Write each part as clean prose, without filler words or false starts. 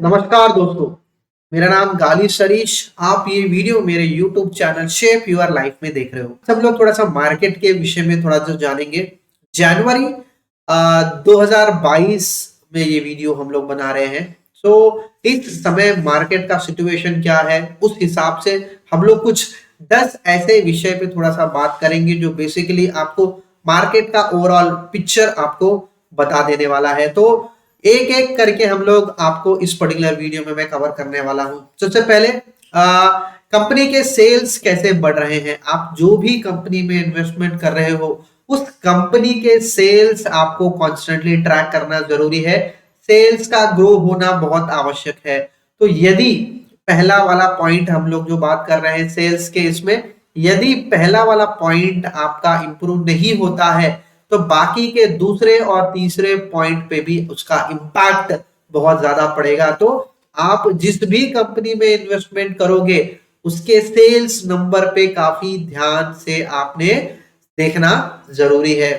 नमस्कार दोस्तों, मेरा नाम गाली सरीश। आप ये वीडियो मेरे YouTube channel shape your life में देख रहे हो। सब लोग थोड़ा सा मार्केट के विषय में थोड़ा सा जानेंगे। जनवरी 2022 में ये वीडियो हम लोग बना रहे हैं। तो इस समय मार्केट का सिचुएशन क्या है, उस हिसाब से हम लोग कुछ 10 ऐसे विषय पे थोड़ा सा बात करेंगे जो बेसिकली आपको मार्केट का ओवरऑल पिक्चर आपको बता देने वाला है। तो एक एक करके हम लोग आपको इस पर्टिकुलर वीडियो में मैं कवर करने वाला हूं। सबसे पहले कंपनी के सेल्स कैसे बढ़ रहे हैं। आप जो भी कंपनी में इन्वेस्टमेंट कर रहे हो उस कंपनी के सेल्स आपको कॉन्स्टेंटली ट्रैक करना जरूरी है। सेल्स का ग्रो होना बहुत आवश्यक है। तो यदि पहला वाला पॉइंट हम लोग जो बात कर रहे हैं सेल्स के, इसमें यदि पहला वाला पॉइंट आपका इंप्रूव नहीं होता है तो बाकी के दूसरे और तीसरे पॉइंट पे भी उसका इम्पैक्ट बहुत ज्यादा पड़ेगा। तो आप जिस भी कंपनी में इन्वेस्टमेंट करोगे उसके सेल्स नंबर पे काफी ध्यान से आपने देखना जरूरी है।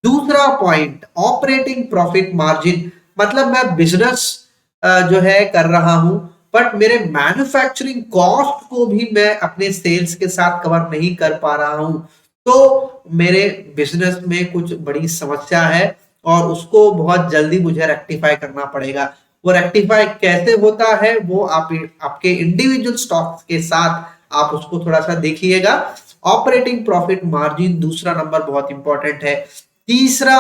दूसरा पॉइंट ऑपरेटिंग प्रॉफिट मार्जिन, मतलब मैं बिजनेस जो है कर रहा हूं बट मेरे मैन्युफैक्चरिंग कॉस्ट को भी मैं अपने सेल्स के साथ कवर नहीं कर पा रहा हूं, तो मेरे बिजनेस में कुछ बड़ी समस्या है और उसको बहुत जल्दी मुझे रेक्टिफाई करना पड़ेगा। वो रेक्टिफाई कैसे होता है वो आप आपके इंडिविजुअल स्टॉक्स के साथ आप उसको थोड़ा सा देखिएगा। ऑपरेटिंग प्रॉफिट मार्जिन दूसरा नंबर बहुत इंपॉर्टेंट है। तीसरा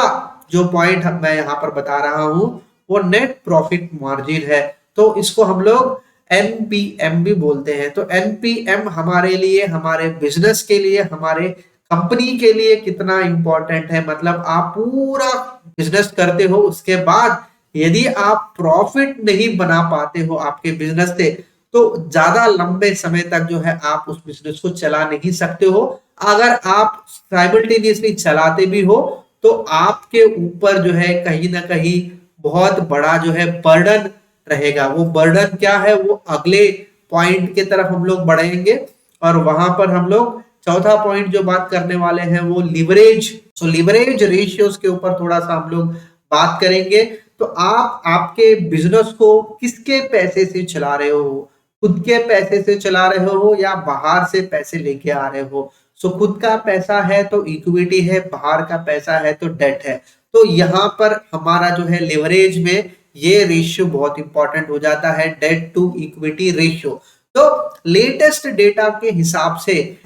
जो पॉइंट मैं यहाँ पर बता रहा हूं वो नेट प्रॉफिट मार्जिन है। तो इसको हम लोग एनपीएम भी बोलते हैं। तो एनपीएम हमारे लिए, हमारे बिजनेस के लिए, हमारे कंपनी के लिए कितना इंपॉर्टेंट है। मतलब आप पूरा बिजनेस करते हो, उसके बाद यदि आप प्रॉफिट नहीं बना पाते हो आपके बिजनेस से तो ज्यादा लंबे समय तक जो है आप उस बिजनेस को चला नहीं सकते हो। अगर आप साइमल्टेनियसली चलाते भी हो तो आपके ऊपर जो है कहीं ना कहीं बहुत बड़ा जो है बर्डन रहेगा। वो बर्डन क्या है वो अगले पॉइंट के तरफ हम लोग बढ़ेंगे और वहां पर हम लोग चौथा पॉइंट जो बात करने वाले हैं वो लिवरेज। सो लिवरेज रेशियोज के ऊपर थोड़ा सा हम लोग बात करेंगे। तो आप आपके बिजनेस को किसके पैसे से चला रहे हो, खुद के पैसे से चला रहे हो या बाहर से पैसे लेके आ रहे हो। सो खुद का पैसा है तो इक्विटी है, बाहर का पैसा है तो डेट है। तो यहाँ पर हमारा जो है लिवरेज में ये रेशियो बहुत इंपॉर्टेंट हो जाता है, डेट टू इक्विटी रेशियो। तो लेटेस्ट डेटा के हिसाब से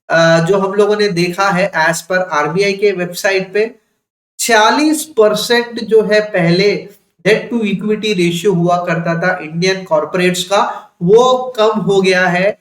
जो हम लोगों ने देखा है एज पर आरबीआई के वेबसाइट पे 46% जो है पहले डेट टू इक्विटी रेशियो हुआ करता था इंडियन कॉर्पोरेट्स का, वो कम हो गया है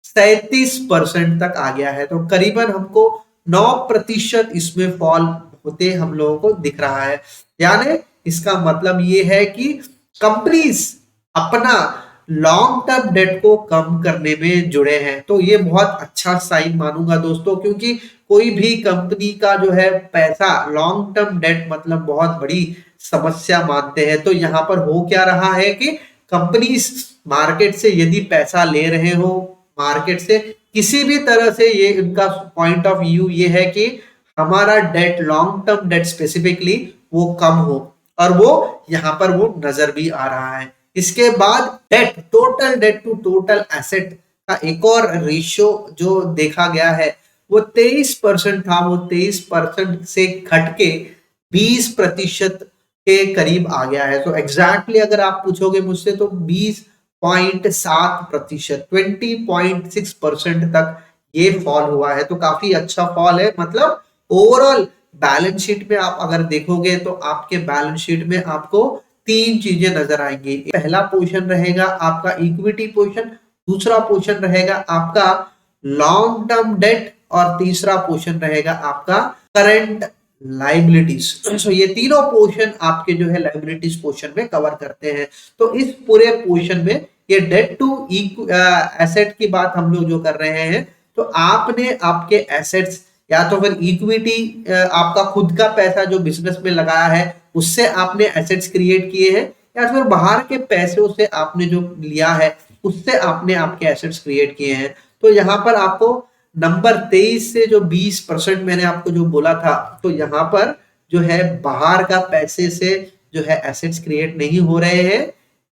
37% तक आ गया है। तो करीबन हमको 9% इसमें फॉल होते हम लोगों को दिख रहा है। यानी इसका मतलब ये है कि कंपनीज अपना लॉन्ग टर्म डेट को कम करने में जुड़े हैं। तो ये बहुत अच्छा साइन मानूंगा दोस्तों, क्योंकि कोई भी कंपनी का जो है पैसा लॉन्ग टर्म डेट मतलब बहुत बड़ी समस्या मानते हैं। तो यहाँ पर हो क्या रहा है कि कंपनीज मार्केट से यदि पैसा ले रहे हो, मार्केट से किसी भी तरह से, ये इनका पॉइंट ऑफ व्यू ये है कि हमारा debt, long term debt specifically वो कम हो, और वो यहाँ पर वो नजर भी आ रहा है। इसके बाद debt, total debt to total asset का एक और रेशियो जो देखा गया है वो 23% था। वो 23% से घट के 20% के करीब आ गया है। तो एग्जैक्टली अगर आप पूछोगे मुझसे तो 20.7%, 20.6% तक ये फॉल हुआ है। तो काफी अच्छा फॉल है। मतलब ओवरऑल बैलेंस शीट में आप अगर देखोगे तो आपके बैलेंस शीट में आपको तीन चीजें नजर आएंगी। पहला पोर्शन रहेगा आपका इक्विटी पोर्शन, दूसरा पोर्शन रहेगा आपका लॉन्ग टर्म डेट और तीसरा पोर्शन रहेगा आपका करंट लाइबिलिटीज। सो ये तीनों पोर्शन आपके जो है लाइबिलिटीज पोर्शन में कवर करते हैं। तो इस पूरे पोर्शन में ये डेट टू एसेट की बात हम लोग जो कर रहे हैं, तो आपने आपके एसेट्स या तो फिर इक्विटी, आपका खुद का पैसा जो बिजनेस में लगाया है उससे आपने एसेट्स क्रिएट किए हैं, या फिर बाहर के पैसों से आपने जो लिया है उससे आपने आपके एसेट्स क्रिएट किए हैं। तो यहाँ पर आपको नंबर 23 से जो 20% मैंने आपको जो बोला था, तो यहाँ पर जो है बाहर का पैसे से जो है एसेट्स क्रिएट नहीं हो रहे हैं,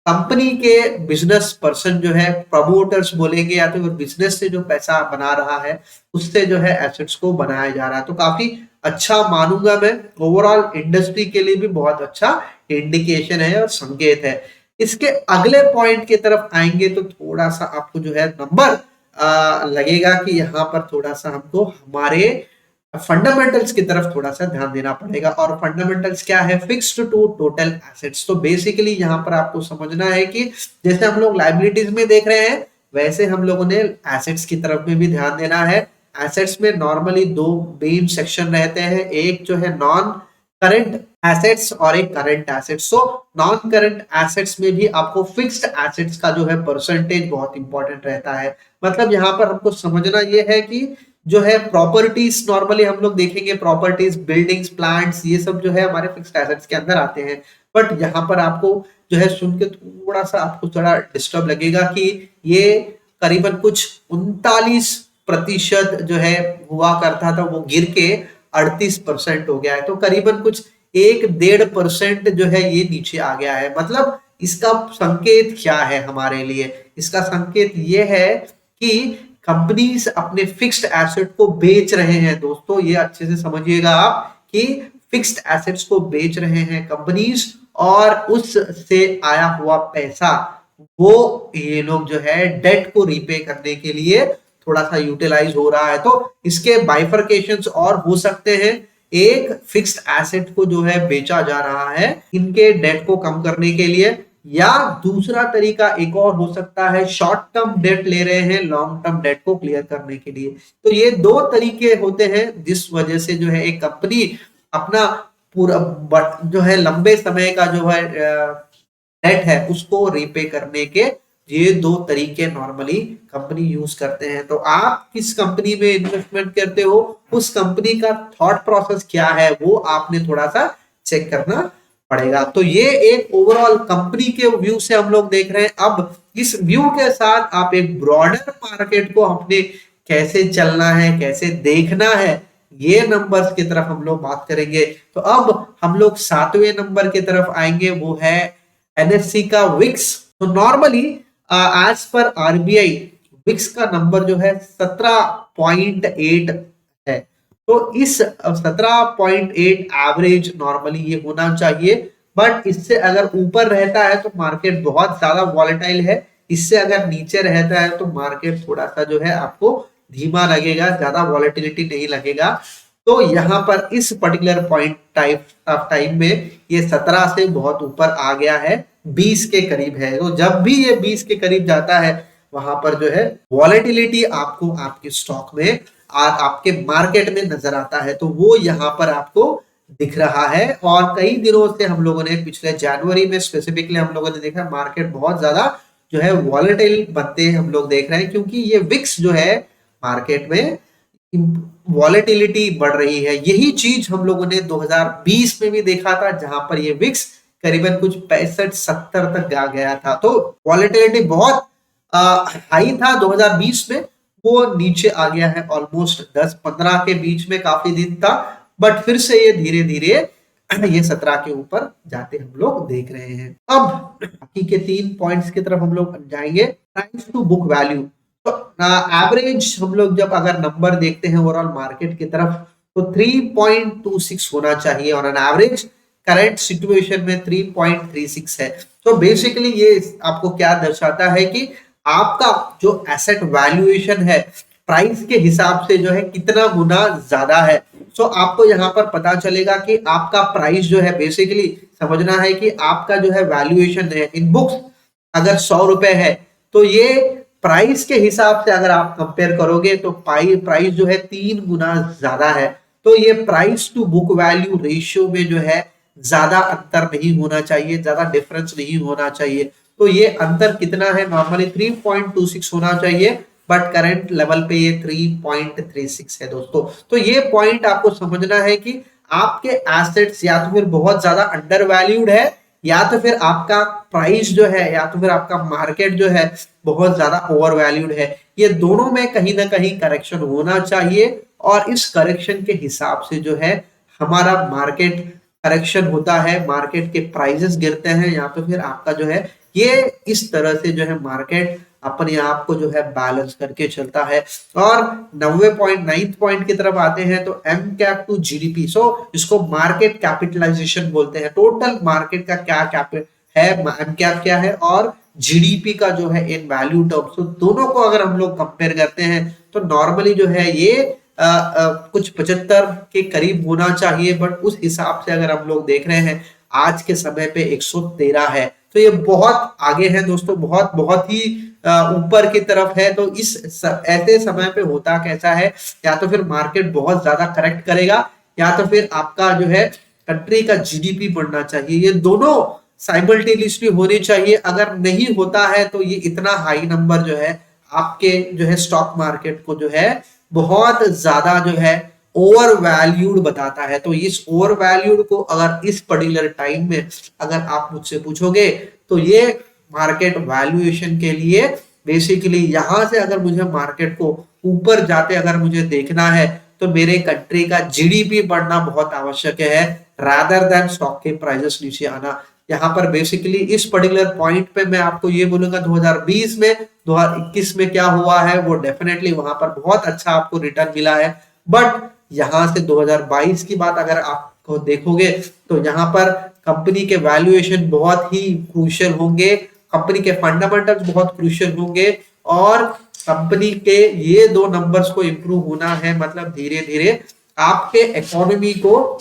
कंपनी के बिजनेस पर्सन जो है, प्रमोटर्स बोलेंगे या तो बिजनेस से जो पैसा बना रहा है उससे जो है एसेट्स को बनाया जा रहा है। तो काफी अच्छा मानूंगा मैं, ओवरऑल इंडस्ट्री के लिए भी बहुत अच्छा इंडिकेशन है और संकेत है। इसके अगले पॉइंट की तरफ आएंगे तो थोड़ा सा आपको जो है नंबर लगेगा कि यहाँ पर थोड़ा सा हमको हमारे फंडामेंटल्स की तरफ थोड़ा सा ध्यान देना पड़ेगा। और फंडामेंटल्स क्या है? Fixed to total assets. तो बेसिकली यहाँ पर आपको समझना है कि जैसे हम लोग लाइबिलिटीज में देख रहे हैं वैसे हम लोगों ने एसेट्स की तरफ में भी ध्यान देना है। एसेट्स में नॉर्मली दो मेन सेक्शन रहते हैं, एक जो है नॉन करंट एसेट्स और एक current assets. So non current assets में भी आपको फिक्स्ड एसेट्स का जो है परसेंटेज बहुत इंपॉर्टेंट रहता है। मतलब यहाँ पर हमको समझना यह है कि जो है प्रॉपर्टीज, नॉर्मली हम लोग देखेंगे प्रॉपर्टीज, बिल्डिंग्स, प्लांट्स, ये सब जो है हमारे फिक्स्ड एसेट्स के अंदर आते हैं। बट यहाँ पर आपको जो है सुन के थोड़ा सा आपको थोड़ा डिस्टर्ब लगेगा कि ये करीबन कुछ 39% जो है हुआ करता था, वो गिर के 38% हो गया है। तो करीबन कुछ 1-1.5% जो है ये नीचे आ गया है। मतलब इसका संकेत क्या है हमारे लिए? इसका संकेत ये है कि कंपनीज अपने फिक्स्ड एसेट को बेच रहे हैं। दोस्तों ये अच्छे से समझिएगा आप कि फिक्स्ड एसेट्स को बेच रहे हैं कंपनीज, और उससे आया हुआ पैसा वो ये लोग जो है डेट को रीपे करने के लिए थोड़ा सा यूटिलाइज हो रहा है। तो इसके बाइफरकेशंस और हो सकते हैं। एक फिक्स्ड एसेट को जो है बेचा जा रहा है इनके डेट को कम करने के लिए, या दूसरा तरीका एक और हो सकता है शॉर्ट टर्म डेट ले रहे हैं लॉन्ग टर्म डेट को क्लियर करने के लिए। तो ये दो तरीके होते हैं जिस वजह से जो है एक कंपनी अपना पूरा जो है लंबे समय का जो है डेट है उसको रीपे करने के ये दो तरीके नॉर्मली कंपनी यूज करते हैं। तो आप किस कंपनी में इन्वेस्टमेंट करते हो, उस कंपनी का थॉट प्रोसेस क्या है, वो आपने थोड़ा सा चेक करना पड़ेगा। तो ये एक ओवरऑल कंपनी के व्यू से हम लोग देख रहे हैं। अब इस व्यू के साथ आप एक ब्रॉडर मार्केट को अपने कैसे चलना है, कैसे देखना है, ये नंबर्स की तरफ हम लोग बात करेंगे। तो अब हम लोग 7वें नंबर की तरफ आएंगे, वो है एनएससी का विक्स। तो normally as per RBI VIX का नंबर जो है 17.8 है। तो इस 17.8 एवरेज नॉर्मली ये होना चाहिए। बट इससे अगर ऊपर रहता है तो मार्केट बहुत ज्यादा वॉलेटाइल है, इससे अगर नीचे रहता है तो मार्केट थोड़ा सा जो है आपको धीमा लगेगा, ज्यादा वॉलेटिलिटी नहीं लगेगा। तो यहाँ पर इस पर्टिकुलर पॉइंट टाइम में ये 17 से बहुत ऊपर आ गया है, 20 के करीब है। तो जब भी ये 20 के करीब जाता है वहां पर जो है वॉलेटिलिटी आपको आपके स्टॉक में और आपके मार्केट में नजर आता है। तो वो यहाँ पर आपको दिख रहा है। और कई दिनों से हम लोगों ने पिछले जनवरी में स्पेसिफिकली हम लोगों ने देखा मार्केट बहुत ज्यादा जो है वॉलेटाइल बनते हम लोग देख रहे हैं, क्योंकि ये विक्स जो है मार्केट में वॉलेटिलिटी बढ़ रही है। यही चीज हम लोगों ने 2020 में भी देखा था, जहां पर ये विक्स करीबन कुछ 65-70 तक आ गया था। तो वॉलेटिलिटी बहुत हाई था 2020 में, वो नीचे आ गया है ऑलमोस्ट 10-15 के बीच में काफी दिन था। बट फिर से ये धीरे धीरे ये 17 के ऊपर जाते हम लोग देख रहे हैं। अब बाकी के 3 पॉइंट्स की तरफ हम लोग जाएंगे। Price to book value. तो एवरेज हम लोग जब अगर नंबर देखते हैं ओवरऑल मार्केट की तरफ तो 3.26 होना चाहिए on an average. Current situation में 3.36 है। तो बेसिकली ये आपको क्या दर्शाता है कि आपका जो एसेट वैल्यूएशन है प्राइस के हिसाब से जो है कितना गुना ज्यादा है। सो आपको यहाँ पर पता चलेगा कि आपका प्राइस जो है बेसिकली समझना है कि आपका जो है वैल्यूएशन है इन बुक्स अगर 100 रुपए है तो ये प्राइस के हिसाब से अगर आप कंपेयर करोगे तो प्राइस जो है 3 गुना ज्यादा है। तो ये price to book value ratio में जो है ज्यादा अंतर नहीं होना चाहिए, ज्यादा डिफरेंस नहीं होना चाहिए। तो ये अंतर कितना है? नॉर्मली 3.26 होना चाहिए, बट करंट लेवल पे ये 3.36 है दोस्तों। तो ये पॉइंट आपको समझना है कि आपके एसेट्स या तो फिर बहुत ज्यादा अंडर वैल्यूड है, या तो फिर आपका प्राइस जो है, या तो फिर आपका मार्केट जो है बहुत ज्यादा ओवर वैल्यूड है। ये दोनों में कहीं ना कहीं करेक्शन होना चाहिए, और इस करेक्शन के हिसाब से जो है हमारा मार्केट करेक्शन होता है, मार्केट के प्राइसेस गिरते हैं, या तो फिर आपका जो है ये इस तरह से जो है मार्केट अपने आप को जो है बैलेंस करके चलता है। और 90.9 पॉइंट की तरफ आते हैं तो एम कैप टू जीडीपी, सो इसको मार्केट कैपिटलाइजेशन बोलते हैं। टोटल मार्केट का क्या कैपिटल है, एम कैप क्या है और जीडीपी का जो है इन वैल्यू टर्म्स, तो दोनों को अगर हम लोग कंपेयर करते हैं तो नॉर्मली जो है ये कुछ 75 के करीब होना चाहिए, बट उस हिसाब से अगर हम लोग देख रहे हैं आज के समय पे 113 है, तो ये बहुत आगे है दोस्तों, बहुत बहुत ही ऊपर की तरफ है। तो ऐसे समय पे होता कैसा है, या तो फिर मार्केट बहुत ज्यादा करेक्ट करेगा या तो फिर आपका जो है कंट्री का जीडीपी बढ़ना चाहिए, ये दोनों साइमल्टेनियसली होने चाहिए। अगर नहीं होता है तो ये इतना हाई नंबर जो है आपके जो है स्टॉक मार्केट को जो है बहुत ज्यादा जो है ओवर वैल्यूड बताता है। तो इस ओवर वैल्यूड को अगर इस पर्टिकुलर टाइम में अगर आप मुझसे पूछोगे तो ये मार्केट वैल्यूएशन के लिए बेसिकली यहां से अगर मुझे मार्केट को ऊपर जाते अगर मुझे देखना है तो मेरे कंट्री का जीडीपी बढ़ना बहुत आवश्यक है, रादर देन स्टॉक के प्राइसेस नीचे आना। यहाँ पर बेसिकली इस पर्टिकुलर पॉइंट पे मैं आपको ये बोलूंगा 2020 में 2021 में क्या हुआ है, वो डेफिनेटली वहां पर बहुत अच्छा आपको रिटर्न मिला है। बट यहाँ से 2022 की बात अगर आपको देखोगे तो यहाँ पर कंपनी के वैल्यूएशन बहुत ही क्रूशियल होंगे, कंपनी के फंडामेंटल्स बहुत क्रूशियल होंगे, और कंपनी के ये दो नंबर्स को इंप्रूव होना है, मतलब धीरे धीरे आपके इकोनॉमी को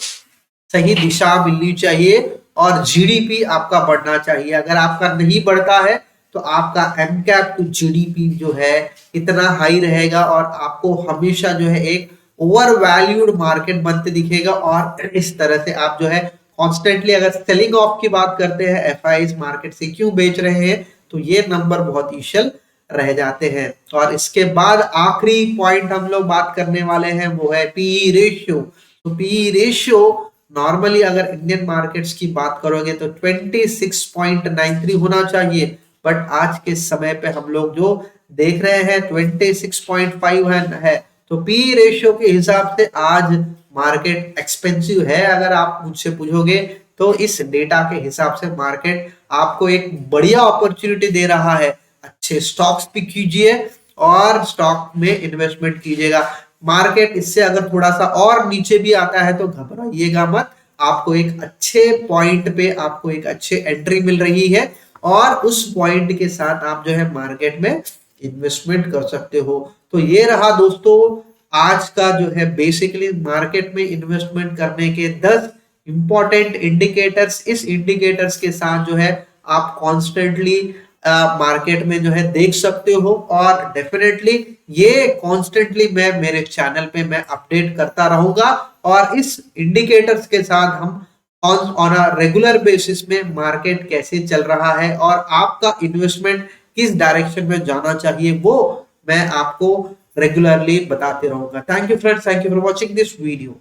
सही दिशा मिलनी चाहिए और जीडीपी आपका बढ़ना चाहिए। अगर आपका नहीं बढ़ता है तो आपका एम कैप टू जीडीपी जो है इतना हाई रहेगा और आपको हमेशा जो है एक ओवर वैल्यूड मार्केट बनते दिखेगा। और इस तरह से आप जो है कॉन्स्टेंटली अगर सेलिंग ऑफ की बात करते हैं, एफआईज मार्केट से क्यों बेच रहे हैं, तो ये नंबर बहुत इनिशियल रह जाते हैं। और इसके बाद आखिरी पॉइंट हम लोग बात करने वाले हैं वो है पीई रेशियो। तो पीई रेशियो नॉर्मली अगर इंडियन मार्केट्स की बात करोगे तो 26.93 होना चाहिए, बट आज के समय पे हम लोग जो देख रहे हैं 26.5 है। तो पी रेशियो के हिसाब से आज मार्केट एक्सपेंसिव है अगर आप मुझसे पूछोगे तो। इस डेटा के हिसाब से मार्केट आपको एक बढ़िया अपॉर्चुनिटी दे रहा है, अच्छे स्टॉक्स भी कीजिए और स्टॉक में इन्वेस्टमेंट कीजिएगा। मार्केट इससे अगर थोड़ा सा और नीचे भी आता है तो घबराइएगा मत, आपको एक अच्छे पॉइंट पे आपको एक अच्छे एंट्री मिल रही है और उस पॉइंट के साथ आप जो है मार्केट में इन्वेस्टमेंट कर सकते हो। तो ये रहा दोस्तों आज का जो है बेसिकली मार्केट में इन्वेस्टमेंट करने के 10 इंपॉर्टेंट इंडिकेटर्स। इस इंडिकेटर्स के साथ जो है आप कॉन्स्टेंटली मार्केट में जो है देख सकते हो और डेफिनेटली ये कॉन्स्टेंटली मैं मेरे चैनल पे मैं अपडेट करता रहूंगा। और इस इंडिकेटर्स के साथ हम ऑन अ रेगुलर बेसिस में मार्केट कैसे चल रहा है और आपका इन्वेस्टमेंट किस डायरेक्शन में जाना चाहिए वो मैं आपको रेगुलरली बताते रहूंगा। Thank you friends, thank you for watching this video.